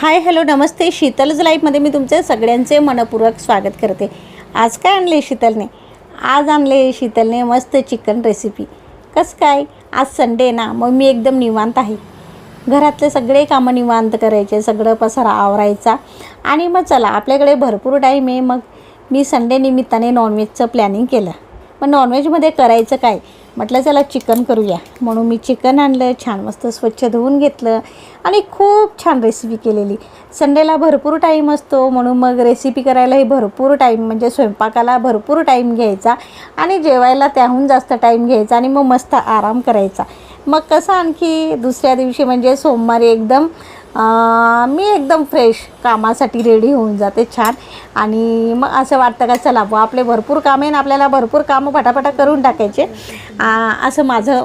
Hi hello नमस्ते. शीतलज लाईफमध्ये मी तुमचे सगळ्यांचे मनपूर्वक स्वागत करते. आज काय आणले शीतलने? आज आणले शीतलने मस्त चिकन रेसिपी. कसं काय, आज संडे ना, मग मी एकदम निवांत आहे. घरातले सगळे कामं निवांत करायचे, सगळं पसारा आवरायचा आणि मग चला आपल्याकडे भरपूर टाईम आहे. मग मी संडे निमित्ताने नॉनव्हेजचं प्लॅनिंग केलं. मग नॉनव्हेजमध्ये करायचं काय म्हटलं, चला चिकन करूया. म्हणून मी चिकन आणलं, छान मस्त स्वच्छ धुवून घेतलं आणि खूप छान रेसिपी केलेली. संडेला भरपूर टाईम असतो म्हणून मग रेसिपी करायलाही भरपूर टाईम, म्हणजे स्वयंपाकाला भरपूर टाईम घ्यायचा आणि जेवायला त्याहून जास्त टाईम घ्यायचा आणि मग मस्त आराम करायचा. मग कसं आणखी दुसऱ्या दिवशी म्हणजे सोमवारी मी एकदम फ्रेश कामासाठी रेडी होऊन जाते छान. आणि मग असं वाटतं का चला बुवा आपले भरपूर कामं आहे ना, आपल्याला भरपूर कामं पटापटा करून टाकायचे, असं माझं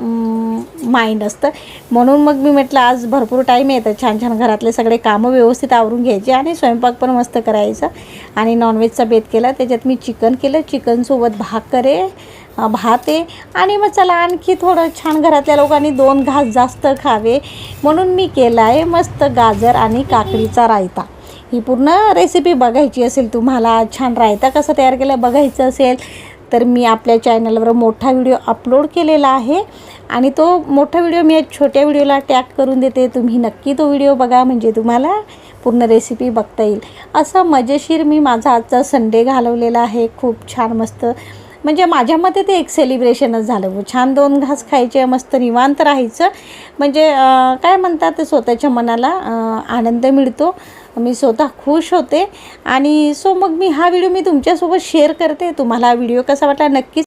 माइंड असतं. म्हणून मग मी म्हटलं आज भरपूर टाईम येतं, छान छान घरातले सगळे कामं व्यवस्थित आवरून घ्यायचे आणि स्वयंपाक पण मस्त करायचं. आणि नॉनव्हेजचा बेत केला, त्याच्यात मी चिकन केलं, चिकनसोबत भात आहे आणि मग चला आणखी थोडं छान घरातल्या लोकांनी 2 घास जास्त खावे म्हणून मी केला आहे मस्त गाजर आणि काकडीचा रायता. ही पूर्ण रेसिपी बघायची असेल तुम्हाला, छान रायता कसा तयार केला बघायचं असेल तर मी आपल्या चॅनलवर मोठा व्हिडिओ अपलोड केलेला आहे आणि तो मोठा व्हिडिओ मी छोट्या व्हिडिओला टॅग करून देते. तुम्ही नक्की तो व्हिडिओ बघा, म्हणजे तुम्हाला पूर्ण रेसिपी बघता येईल. असं मजेशीर मी माझा आजचा संडे घालवलेला आहे. खूप छान मस्त, म्हणजे माझ्या मते ते एक सेलिब्रेशनच झालं. छान 2 घास खायचे, मस्त निवांत राहायचं, म्हणजे काय म्हणतात स्वतःच्या मनाला आनंद मिळतो. मी स्वतः खुश होते आणि मग हा व्हिडिओ मी तुमच्यासोबत शेअर करते. तुम्हाला हा व्हिडिओ कसा वाटला नक्कीच